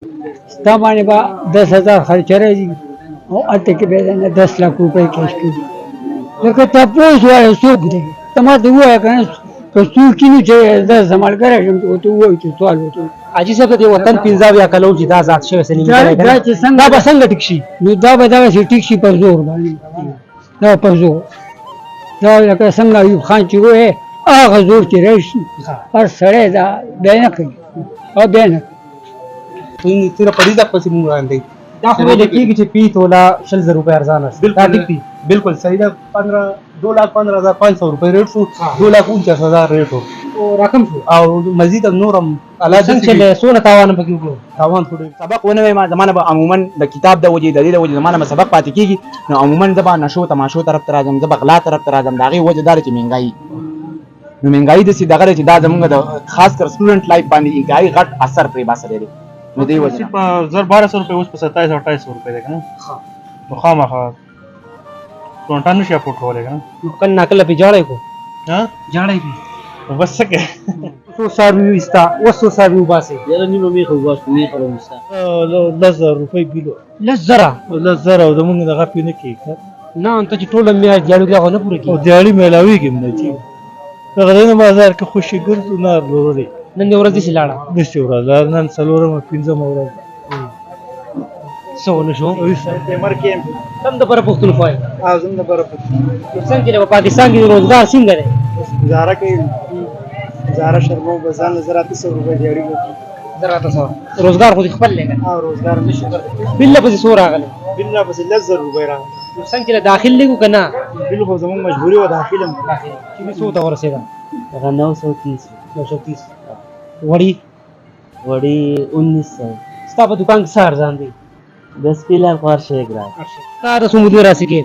ستا باندې به 10,000 خرچه راځي او هلته کې به یې درنه 10 लाख روپۍ کیش کړي. لکه تپوس وایه څوک دی؟ ته ماته ووایه که نه که څوک کینو چې زه زه ملګری شم ورته ووایو چې سوال وکړو. حاجي صاحب د وطن 15 کلو چې دا آزاد شوی سه دا چې څنګه دا به څنګه ټیک شي؟ نو دا به دغسې ټیک شي په زور باندې. دا په زور دا لکه څنګه ایوب خان چې ووایې هغه زور چې راشي هر سړی دا بیا نه کوي او بیا نه کوي. تیرا پریزه پسې مونږ باندې دا خو ویل کېږي چې پی تولا 100,000 روپۍ ارزانه شي. دا ټیک دی؟ बिल्कुल सही था 2,15,500 रुपए रेट सो 2,49,000 रेट हो او رقم شو और मजीद अब नूर हम अला څنګه چې سونه تاوان پکې وکړو. तावान थोड़े سبق ونه ما زمانه به عموما د کتاب د وجې د دې د وجې زمانه به سبق پاتې کیږي نو عموما زبا نشو تماشو طرف ته راځم زبا غلا طرف ته راځم داغه وجې دار چې مهنګای نو مهنګای د سي دغه چې دا زمونږ د خاص کر سټوډنټ لایف باندې انتهایی غټ اثر پرې باسه لري نو دی وجې सिर्फ 1,200 रुपए उस पर 27,000 रुपए देगा ना तो खामा खा तो 98 अप्रोच हो लेगा ना کله ناکله په جاړې کو हां جاړې به तो बस सके څو ساروي وستا وسو ساروي وباسي یاره نیمه میخه وباس میخه روستا 10,000 रुपए किलो لزره 10,000 او دمونږ دغه پینې کې نه انت چې ټول میاشت جاړو کې نه پوره او کی دیاړي ملاوي کې نه چی دغه نه بازار کې خوشي ګرځو نه لوري نن دې ورځ دې لاړه د شورا نن څلورم پنځم ورځ سو نشو مر کې تم د پر پختون خوای اعظم د بر څنګه په پاکستان کې روزګار څنګه دی گزارا کې گزارا شرمو بزان زراعت 100 روپے دیاړي زراعت سره روزګار خو دې خپل لګا او روزګار نشي بل په سور راغله بالله بس 10,000 روپے را څنګه داخل لګو کنه بالکل خو زموږ مجبوري و داخلم چې څو ته ورسېدا هغه 930 930 وړي وړي 1900 ستا په دکان کې سار ځان دی 10 پیلر خارشه ګرای کار سمو دی راسي کې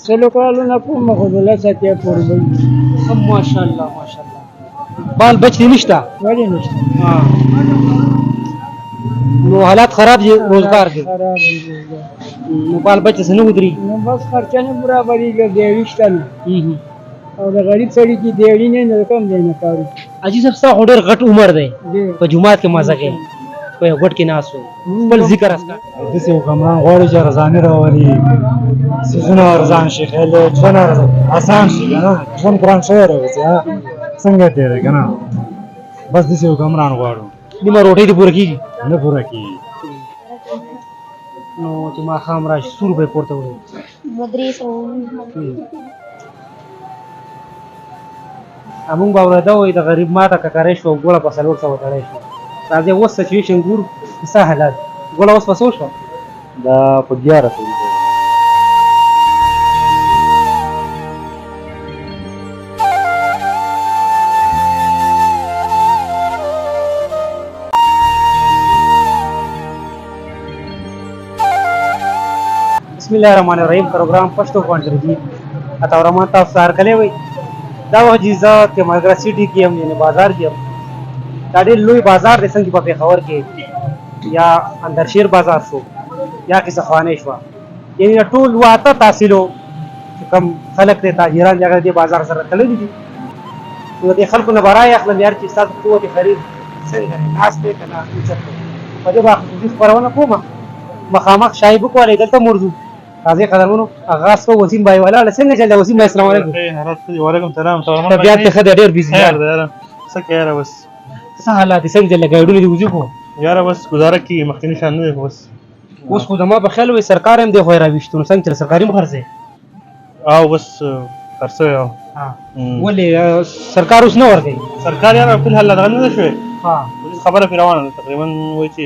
سلو کالونه کومه خو د لسه کې پورې ماشاءالله ماشاءالله بال بچ دي نشته ولې نشته نو حالات خراب دي روزګار کې خراب دي روزګار. نو بال بچ سره ودري نو بس خرچه نه برابرېږي دیوي شته نه او د غریب سړي چې دیوي نه نو کم دی نه کارو اجي صاحب ستا ډېر غټ عمر دی ډېر. په جمعات کې مازه کې په یو غټ کې ناس وي بل ذکر اسکا دسه وکمان غواړي چې ارزانه راولي سيزونه ارزان شي خله څنګه آسان شي کنه څنګه ګران شي راوځي څنګه تیر کنه بس دسه وکمان غواړو نیمه روټي دې پوره کیږي نه پوره کی نو چې ما خام راشي 100 روپے پورته وړي امون باور دا وي د غریب ماته ککارې شو ګوړه په سلور سو وتړې شو راځي اوس سچويشن ګور څه حالات ګوړه اوس پسو شو دا په 11 بسم الله الرحمن الرحیم پروګرام پښتو پوینټ دی اته ورما تاسو سره کله وي دا وجیزه ته مګر سټي کې هم یعنی بازار کې هم دا ډېر لوی بازار دی څنګه په پیښور کې یا اندرشیر بازار شو یا کیسه خوانې شو یعنی ټول واته تحصیلو کم خلک ته تاجران جګړه دی بازار سره تللی دي نو د خلکو نه برای اخلم یار چې تاسو قوت خرید څنګه ناس ته کنه په دې باندې خصوصي خبرونه کومه مخامخ شایب کولای دلته مرزو راځي قدرونو اغاز په وسیم بای والا څنګه چل وسیم السلام علیکم وعلیکم السلام طبيعت ته خدای ډیر بيزي یار څه یاره بس څه حالات څنګه چل ګاډونه دی وځو کو یاره بس گزاره کی مخکنی شان نه بس اوس خو دما په خیال وي سرکار هم دی خو راويشتون څنګه چل سرکاري مخرزه او بس خرڅه ها ولې سرکار اوس نه ورګي سرکار یاره په حال لږ نه شوی ها خبره پیروانه تقریبا وای چې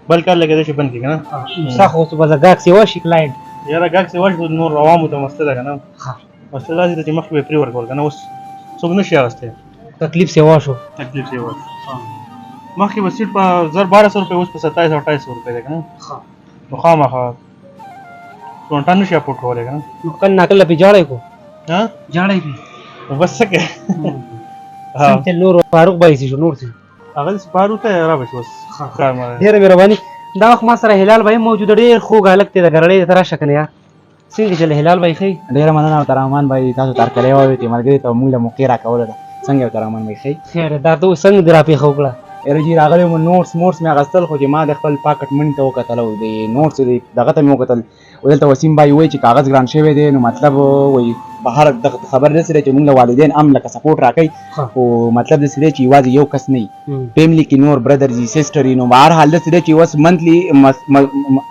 بل کار لګیدل شي بند کی کنه صح اوس په ځګه کې واشي کلاینټ یاره ګاک سی واش نور روامو ته مسته کنه ها مسله دې چې مخ به پری ورکول کنه اوس څوک نشي راځته تکلیف سی واشو تکلیف سی واش مخکې بسیټ په 1,200 روپے اوس په 27,000 روپے ده کنه ها نو خامخا 98 اپورټ کوله کنه نو کله ناکله په جاړې کو ها جاړې به بس سکه څنګه نور فاروق بای سي نور سي هغه سپارو ته را بش بس کار ما ډیر مهرباني دا وخت ما سره هلال بای موجود ډیر خوږ حالت ته غړړې تر شکنه یا څنګه چل هلال بای خي ډیر مننه او ترحمان بھائی تاسو تر کړی وای ته مرګ ته موږ له موقع را کوله څنګه ترحمان بھائی خي خیر دا ته څنګه درا په خوګړه ارجی راغلی مو نوټس مې اغستل خو چې ما د خپل پاکټ منی ته وکتل او د نوټس دغه ته مې وکتل او دلته وسیم بای وایي چې کاغذ ګران شوی دی نو مطلب وایي بهر د خبر داسې دی چې موږ له والدین هم لکه سپورټ راکوي خو مطلب داسې دی چې یوازې یو کس نه وي فیملی کې نور برادرز وي سسټر وي نو بهر حال داسې دی چې اوس منتلی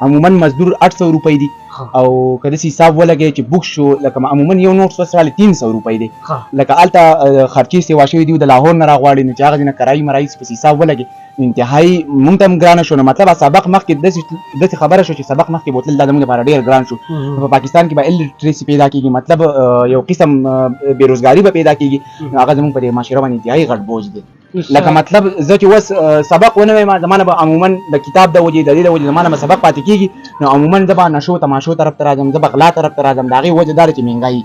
عموما مزدور 800 روپۍ دي او که داسې حساب ولګوي چې بوک شو لکه عموما یو نوټس اوس راغلی 300 روپۍ دی لکه هلته خرچې سیوا شوي دي د لاهور نه راغواړي نو چې هغه ځینې کرایي مرایي پسې حساب ولګي انتهایی مونږ ته هم ګرانه شو نو مطلب سبق مخکې داسې خبره شو چې سبق مخکې بوتل دا زموږ لپاره ډېر ګران شو په پاکستان کې به الټریسي پیدا کېږي مطلب یو قسم بېروزګاري به پیدا کېږي نو هغه زموږ په دې معاشره باندې انتهایی غټ بوج دی لکه مطلب زه چې اوس سبق ونه وایم زما نه به عموما د کتاب د وجې د دې د وجې زما نه به سبق پاتې کېږي نو عموما زه به نشو تماشو طرف ته راځم زه به غلا طرف ته راځم د هغې وجه دا ده چې مهنګایي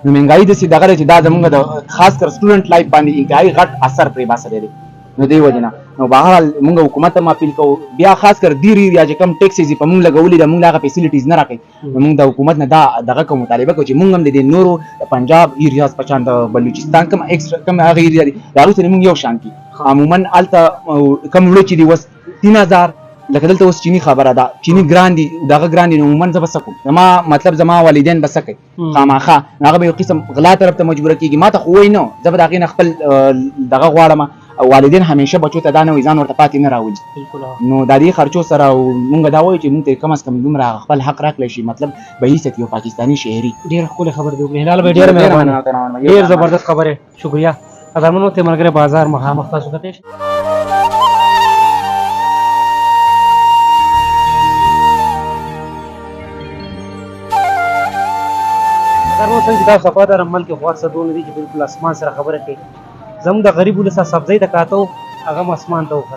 نو مهنګایي داسې دغه ده چې دا زموږ د خاص کر سټوډنټ لایف باندې انتهایی غټ اثر پرې باسلی دی نو دې وجې نه نو بهرحال موږ حکومت ته اپیل کوو بیا خاص کر ډېر ایریا چې کم ټیکسز یې په موږ لګولي ده موږ له هغه فیسیلیټیز نه راکوي نو موږ د حکومت نه دا دغه کوو مطالبه کوو چې موږ هم د دې نورو د پنجاب ایریاز په شان د بلوچستان کوم هغه ایریا دي د هغوی سره موږ یو شان کړي عموما هلته کم وړه چې دي اوس 3000 لکه دلته اوس چینی خبره ده چینی ګران دي دغه ګران دي نو عموما زه به څه کوم زما مطلب زما والدین به څه کوي خامخا هغه به یو قسم غلا طرف ته مجبوره کېږي ما ته خو وایي نه زه به د هغې نه خپل دغه غواړم والدین همیشه بچو ته دا نه وایي ځان ورته پاتې نه راولي نو د دې خرچو سره مونږ دا وایو چې مونږ ته کم از کم دومره خپل حق راکړی شي مطلب به هیڅ یو پاکستاني شهري ډېر ښکلې خبرې دي هلال بھائی ډېر مهربانه ډېر زبردست خبرې شکریه قدرمنو ته ملګری بازار مخامخ تاسو کتلی شئ قدرمنو څنګه چې تاسو صفا دار عمل کې خوا څه دونه دي چې بالکل اسمان سره خبره کوي زموږ د غریبو له سبزۍ ته کاته و هغه هم اسمان ته وخته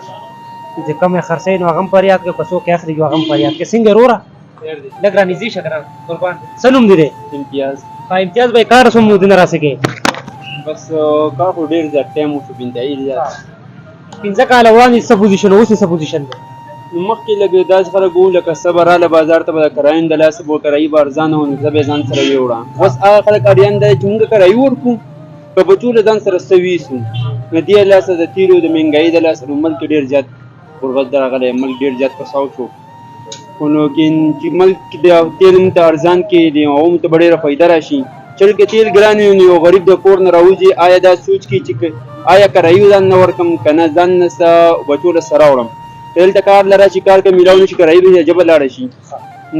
چې کم یې خرڅوي نو هغه هم فریاد کوي که څوک یې اخلي هغه هم فریاد کوي څنګه وروره لږ رانږدې شه ګران قربان څه نوم دی دی امتیاز امتیاز بھائی کار څومره مودونه راسې بس کار خو ډېر زیات ټایم وشو انتهایي زیات 15 کاله وړاندې څه پوزیشن اوس یې څه پوزیشن دی مخکې لږ داسې خلک وو لکه صبر راله بازار ته به د کراین د لاسه به کرایي به ارزانه وو نو زه به یې ځان سره یوړم اوس هغه خلک اړین دی چې مونږ کرایي ورکړو که بچو له ځان سره څه ویسو نو دې لاسه د تیلو د مهنګایي د لاسه نو ملک ډېر زیات غربت راغلی ملک ډېر زیات پساو شو خو نو چې ملک د تیل موږ ته ارزان کې د عوامو ته به ډېره فایده راشي چل کې تیل ګران وي نو یو غریب د کور نه راوځي آیا دا سوچ کې چې آیا کرایي ځان نه ورکړم که نه ځان نه څه بچو له سره وړم دلته کار لره چې کار که میلاو نه شي کرایي به ژبه لاړه شي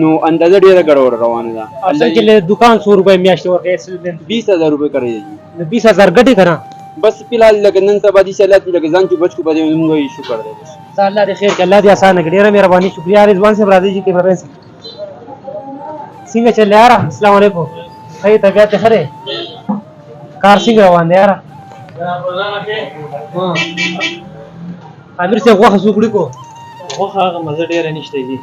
نو اندازه ډېره ګډوډه روانه ده اصل کې له دکان 100 روپۍ میاشتې ورکوي 20,000 روپۍ کرایي دي 20,000 ګټې که نه بس فلحال لکه نن سبا دې حالات لکه ځان چې بچ کو به موږ یې شکر دی بس الله دې خیر کړي الله دې اسانه کړي ډېره مهرباني شکریه رضوان صاحب راځي چې کیمرمین څنګه چل یاره السلام علیکم صحیح طبیعت ښه دی کار څنګه روان دی یاره امیر صاحب غوښه څوک وړي کو غوښه هغه مزه ډېره نشته دي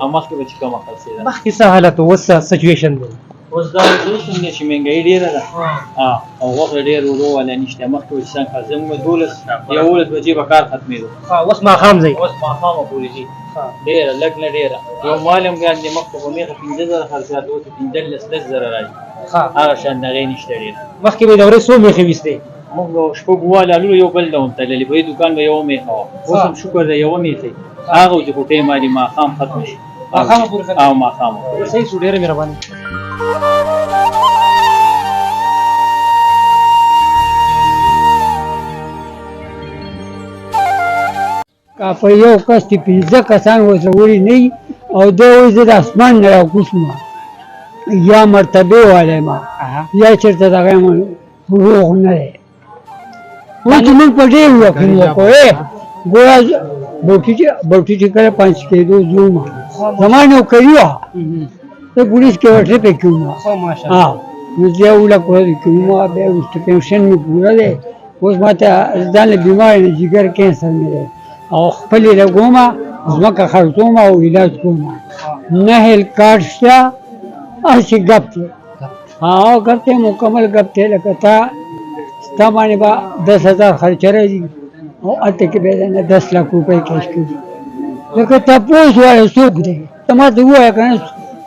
او مخکې به چې کمه خرڅېده مخکې څه حالت اوس څه سچویشن دی اوس دا اوس څنګه چې مهنګایي ډېره ده او غوښه ډېر ورو والا نشته مخکې به چې څنګه خرڅېده موږ 11 بجې به کار ختمېدو اوس ماښام ځئ اوس ماښامه پورې ځي ډېره لږ نه ډېره یو مال هم ګران دی مخکې به میخه 15,000 خرڅېده اوس 15,000 راځي هغه شان د هغې نشته ډېر مخکې به دورې څو میخې ویستې موږ شپږ واله الو یو بل ډول تللي په دکان به یو میخه وه اوس هم شکر دی یوه میخې هغه چې په ټایم باندې ماښام ختم شي ماښامه پورې ختم او ماښامه صحیح شو ډېره مهرباني که په یو کس کې 15 کسان ورسره وړي نه وي او دی وایي زه د اسمان نه راکوز ما یا مرتبې والی ما یا چېرته دغه یم روغ نه دی وایي چې موږ په ډېر یقین وکړو ګویا بوټي چې کله پنځ کېدو ځو ما زما نوکري وه زه پولیس کې ورته پې کوم نو زه اوله کولی کوم بیا وروسته پنشن مې پوره دی اوس ما ته ځان له بیمارۍ نه جګر کینسر مې دی او خپلې لګوم ځمکه خرڅوم او علاج کوم نه هیلث کارډ شته هسې ګپ دی ګپ دی مکمل ګپ دی لکه ستا باندې به 10,000 خرچه راځي او هلته کې به نه 10 लाख روپۍ کیش کړي لکه تپوس وایه څوک دی ته ما ته ووایه که نه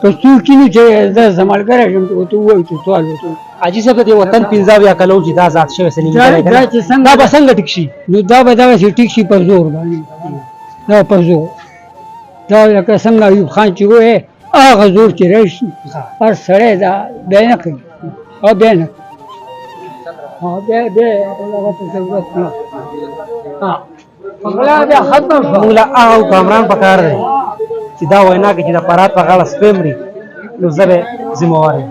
که څوک یې نو چې زه زمالګری شم ته ورته ووایو چې سوال وکړو. حاجي صاحب د وطن 15 یا کلو چې دا آزاد شوی سلیم دا چې څنګه دا به څنګه ټیک شي؟ نو دا به دغسې ټیک شي په زور باندې، دا په زور، دا لکه څنګه ایوب خان چې وایي هغه زور چې راشي هر سړی دا بیا نه کوي او بیا نه کوي، بیا هغه ته ضرورت نه. فقره بیا ختمه شوه. موږ له هغه حکمران پکار دی چې دا وینا کوي چې د فرات په غاړه سپی مري، نو زه به ذمهوار یم.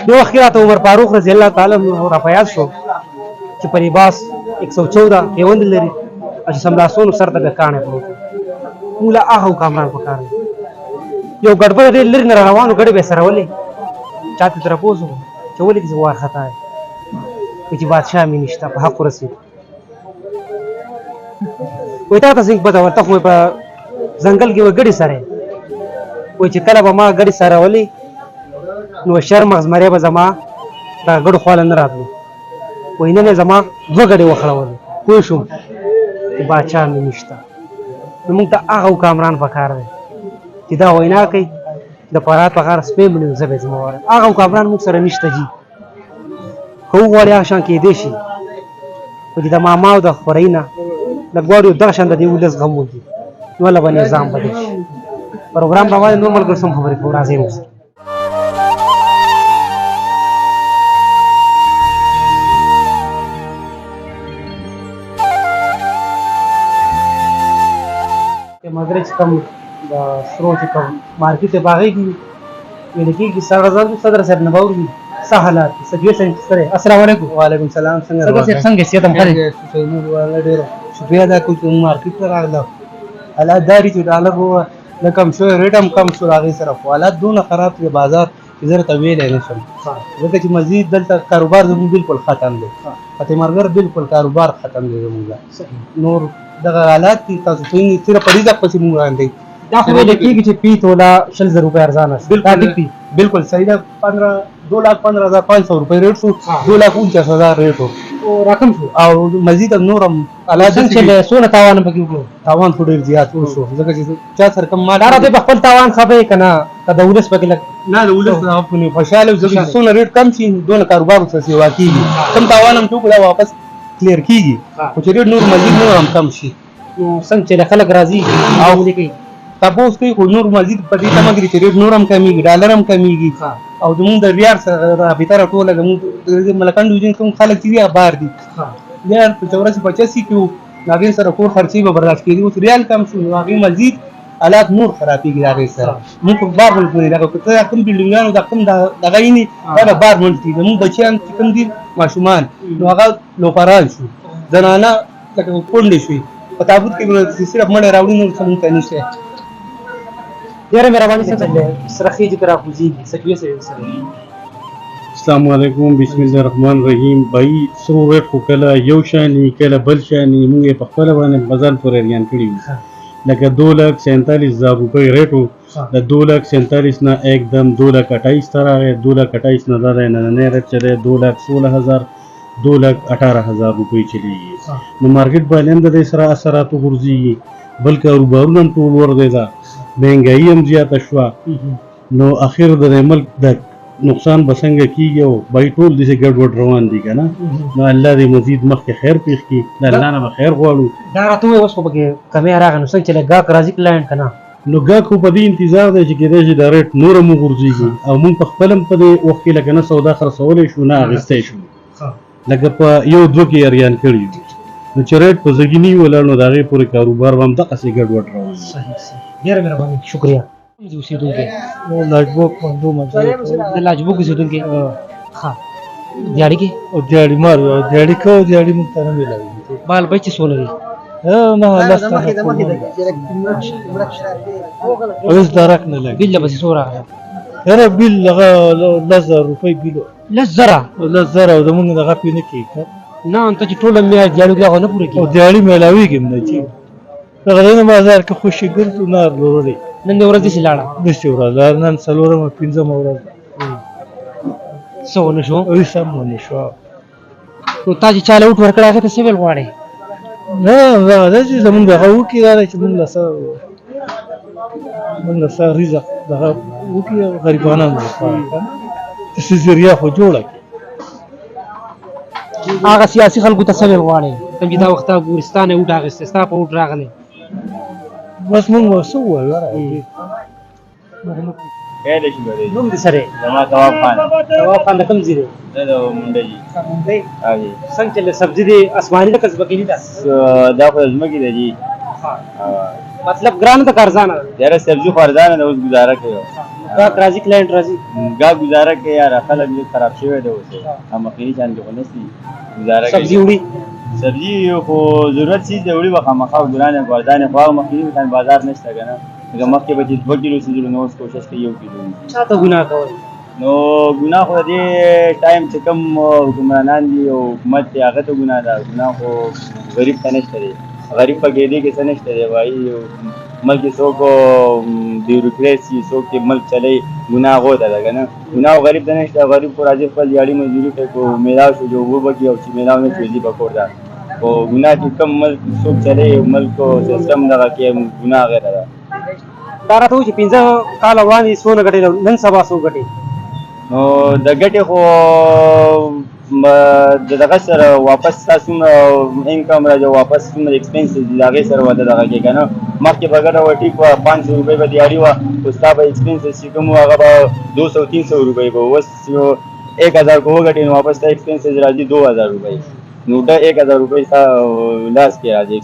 یو وخت کې راته عمر فاروق رضی الله تعالی عنه را په یاد شو چې په لباس 114 پیوند لري او چې سملاسونو سر ته به کاڼی پروت و. موږ له هغه حکمران پکار دی. یو ګډوډ ډېر لرې نه را روانو ګډې به یې سره ولې چا ته ترپوس وکړو چې ولې داسې وارخطا یې؟ وایي چې بادشاه مې نشته په حق ورسېد. وایي تا ته څنګه پته وه؟ ته خو په ځنګل کې به ګډې سره یې. وایي چې کله به ما ګډې سره ولې نو شرمغز مرۍ به زما دا ګډو خواله نه راتلو. وایي نن یې زما 2 ګډې وخړولې. پوه شوم چې بادشاه مې نشته. نو موږ ته هغه حکمران پکار دی چې دا وینا کوي د فرات په غاړه سپی مړي، زه به یې ذمهوار یم. هغه حکمران موږ سره نشته جي. که وغواړي هغه شان کېدی شي، خو چې د ماما او د خورۍ نه لږ غواړي دغه شان د دې ولس غم وکړي، نو هله به نظام بدل شي. پروګرام په باندې نور ملګرو سم خبرې کوو. راځئ موږ سره. مګر چې کوم د سرو چې کوم مارکیټ په هغې کې ویل کېږي صدر صاحب نه به اوري څه حالات دي سچویشن سره. السلام علیکم. وعلیکم السلام. څنګه صحت هم ښه دی؟ ډېره شکریه ادا کوم چې مارکیټ ته راغلم. حالات دا دي چې ډالر نه کم شوی، ریټ هم کم شو هغې سره، خو حالات دونه خراب دی بازار چې زه درته ویلی نه شم، ځکه چې مزید دلته کاروبار زموږ بالکل ختم دی. فتح مرګر بالکل کاروبار ختم دی زموږ. نور دغه حالات دي. تاسو څنګه صرف په رزق پسې موږ روان دی. دا خو ویل کېږي چې پی توله 100,000 روپۍ ارزانه شو. دا ټیک دي؟ بالکل صحیح ده. 2,15,500 روپۍ ریټ شو، 2,49,000 ریټ و او راکم شو او مزید نور هم حالات څنګه چې څونه تاوان پکې وکړو؟ تاوان خو ډېر زیات وشو، ځکه چې چا سره کم مال دا راته په خپل تاوان خبرې که نه که د ولس پکې لږ نه د ولس نه خوشحاله ځکه چې څونه ریټ کم شي دونه کاروبار ورسره سیوا کېږي. کم تاوان هم چې وکړو دا واپس کلیر کېږي، خو چې ریټ نور مزید نور هم کم شي نو څنګه چې خلک راځي او لیکي تاسو کوي خو نور مزید په دې تمه کې چې ریټ نور هم کمیږي، ډالر هم کمیږي. او زموږ د ریال سره رابطه راټوله زموږ د ملکان ډویژن کوم خلک چې دي بار دي، ریال په 84-85 کې و، هغې سره کور خرچې به برداشت کېدي. اوس ریال کم شو نو هغې مزید حالات نور خرابېږي د هغې سره. موږ په بار ملک نه دغه که کوم بلډینګانو دا کوم دغه یې نه دا د بار ملک دي. زموږ بچیان چې کوم دي ماشومان نو هغه لوفران شو، زنانه لکه کونډې شوې، په تابوت کې به صرف مړی راوړي نور څه مونږ ته نشته. ډېره مهرباني صاحب سره خېجې که راکوزېږي سچویشن سره. السلام علیکم. بسم الله الرحمن الرحیم. بھائی سرو ریټ خو کله یو شانې کله بل شانې، موږ یې په خپله باندې بازار پورې اریان کړي وو. لکه 2,47,000 روپۍ ریټ و، د 2,47,000 نه एकदम 2,28,000 ته راغی. 2,28,000 نه دا دی نننی ریټ چې دی 2,16,000 2,18,000 روپۍ چلیږي. نو مارکیټ باندې هم د دې سره اثرات وغورځېږي، بل کاروبارونه هم ټول ور دی، دا مهنګایي هم زیاته شوه. نو اخر د دې ملک د نقصان به څنګه کېږي او بای ټول داسې ګډوډ روان دي که نه. نو الله دې مزید مخکې خیر پېښ کړي، د الله نه به خیر غواړو. دا راته ووایه اوس خو پکې کمی راغی نو څنګه چې لږ ګاهک راځي کلاینټ که نه نو ګاهک خو په دې انتظار دی چې کېدای شي دا ریټ نور هم وغورځېږي او موږ په خپل هم په دې وخت کې لکه نه سودا خرڅولی شو نه اخیستی شو، لکه په 1-2 کې اریان کړي وو. نو چې ریټ په زګیني ولاړ نو د هغې پورې کاروبار به هم دقسې ګډوډ روان وي. ډېره مهرباني شکریه. اوسېدونکی لاجبوک مندو مزه د لاجبوک اوسېدونکی ښه دیاړي کې او دیاړي مار دیاړي کو دیاړي موږ ته نه ملاوي بال بچې څونه دي؟ نه لسته اوس درک نه لګي بیل بس څو راغله؟ یاره بیل هغه 10,000 روپۍ بیل 10,000 او زمونږ دغه پې نه کېږي نه انته چې ټوله میاشت دیاړو کې هغه نه پوره او کېږي. دیاړي میلاوېږي هم نه چې دغه دی نه بازار کې خوشي ګرځو نار لوړی نن دې ورځ داسې لاړه داسې ورځ نن 4مه 5مه ورځ څه ونه شو؟ هېڅ هم ونه شوه. نو تا چې چاله اوټ ورکړی هغې ته څه ویل غواړې؟ نه دا چې زمونږ دغه وکړي دا دی چې مونږ له څه موږ سره رزق دغه وکړي غریبانو لپاره تاسو ذریعہ خو جوړه هغه سیاسي خلکو ته څه ویل غواړئ کوم چې دا وخت ګورستان یې وټ اخیستی ستا په وټ راغلی بس موږ څه ووایو نوم دې سره زما تواب خان تواب خان د کوم ځای دی دا د منډه جي څنګه چلې سبزي دې اسماني ده که ځمکني ده دا خو د ځمکې ده جي مطلب ګرانه ده که ارزانه ده یاره سبزي خو ارزانه ده اوس ګزاره کوي ګاهک راځي کلاینټ راځي ګا ګزاره کوي یاره خلک ډېر خراب شوی ده اوس مخکیني شان کې خو نشي ګزاره کوي سبزي وړي سبزي خو ضرورت چیز دی وړي به خامخا ګرانه خو ارزانه خو هغه مخکیني شان بازار نشته که نه لکه مخکې به چې 2 کیلو څیزونه نو اوس کوشش کوي 1 کیلو چا ته ګناه کوئ نو ګناه خو د دې ټایم چې کوم حکمرانان دي او حکومت دی هغه ته ګناه ده ګناه خو غریب ته نشته دی غریب په کې دی کې څه نشته دی وایي ملک څوک بیوروکراسي څوک چې ملک چلی ګناه هغو ته ده که نه ګناه خو غریب ته نشته غریب خو راځي خپل دیاړي مزدوري کوي خو میلاو شو چې اوبه به کړي او چې میلاو نه شي ځي په کور ده خو ګناه چې کوم ملک څوک چلی ملک سیسټم دغه کې ګناه هغې ته ده دا راته وایي چې 15 کاله وړاندې څونه ګټې نن سبا څو ګټې نو د ګټې خو د دغه سره واپس تاسو انکم راځي واپس څومره ایکسپنسز دي د هغې سره به د دغه کې که نه مخکې به ګټه وه ټیک وه 500 روپۍ به دیاري وه خو ستا به ایکسپنسز چې کوم وو هغه به 200-300 روپۍ به اوس 1000 کو وګټې نو واپس تا ایکسپنسز راځي 2000 روپۍ نو دا 1000 روپۍ ستا لاس کې راځي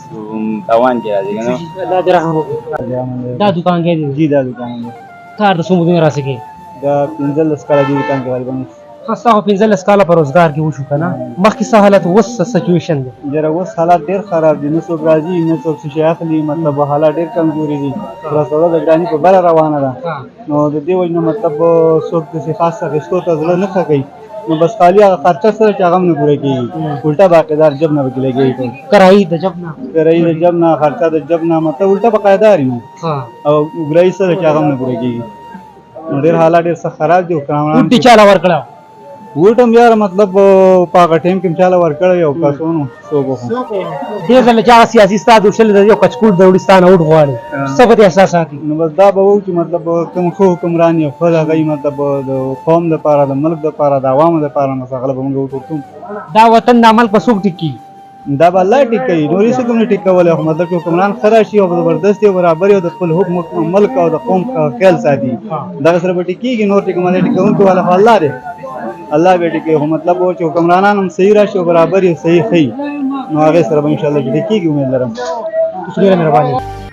تاوان کې راځي که نه الله دې رحم وکړي دا دوکان کې دی جی دا دکان دی کار د څومره دونه راسې دا 15 کاله دی دکان کې غالبا خاصه خو 15 کاله په روزګار کې وشو که نه مخکې څه حالت اوس څه سچویشن دی جره اوس حالات ډېر خراب دي نه څوک راځي نه څوک څه شی اخلي مطلب حالات ډېر کمزوري دي رسوله د ګراني په بله روانه ده نو د دې وجې نه مطلب څوک داسې خاص اخیستو ته زړه نه ښه کوي نو بس خالي هغه خرچه سره چې هغه هم نه پوره کېږي الټا باقیدار جب نه پکې لګېږي کرایي د جب نه کرایي د جب نه خرچه د جب نه مطلب الټا بقایدار وي او ګرایي سره چې هغه هم نه پوره کېږي نو ډېر حالات ډېر سخت خراب دي وټې چاله ورکړه وټ هم یاره مطلب په هغه ټایم کې چاله ورکړی او کسونو څوک خو ډېر ځله چې هغه سیاسي ستا دوشلې د یو کچکول د وړستانه وټ غواړي څه به دې احساسات دي نو بس دا به وو چې مطلب کوم ښه حکمران یو ښه هغه مطلب د قوم دپاره د ملک دپاره د عوامو دپاره نو هغه به موږ وټوکو دا وطن د عمل په څوک ټیکي دا به الله ټیکوي نورې څه کوم نه ټیکولی خو مطلب چې حکمران ښه راشي او زبردست او برابر او د خپل حکم ملک او د قوم خیال ساتي دغه سره به ټیکېږي نور ټیکملی ټیکوونکي والا خو الله دی الله به ټیکوي خو مطلب و چې حکمرانان هم صحیح راشي او برابر یې صحیح ښیي نو هغې سره به انشاءالله چې ټیکېږي امید لرم ډېره مهرباني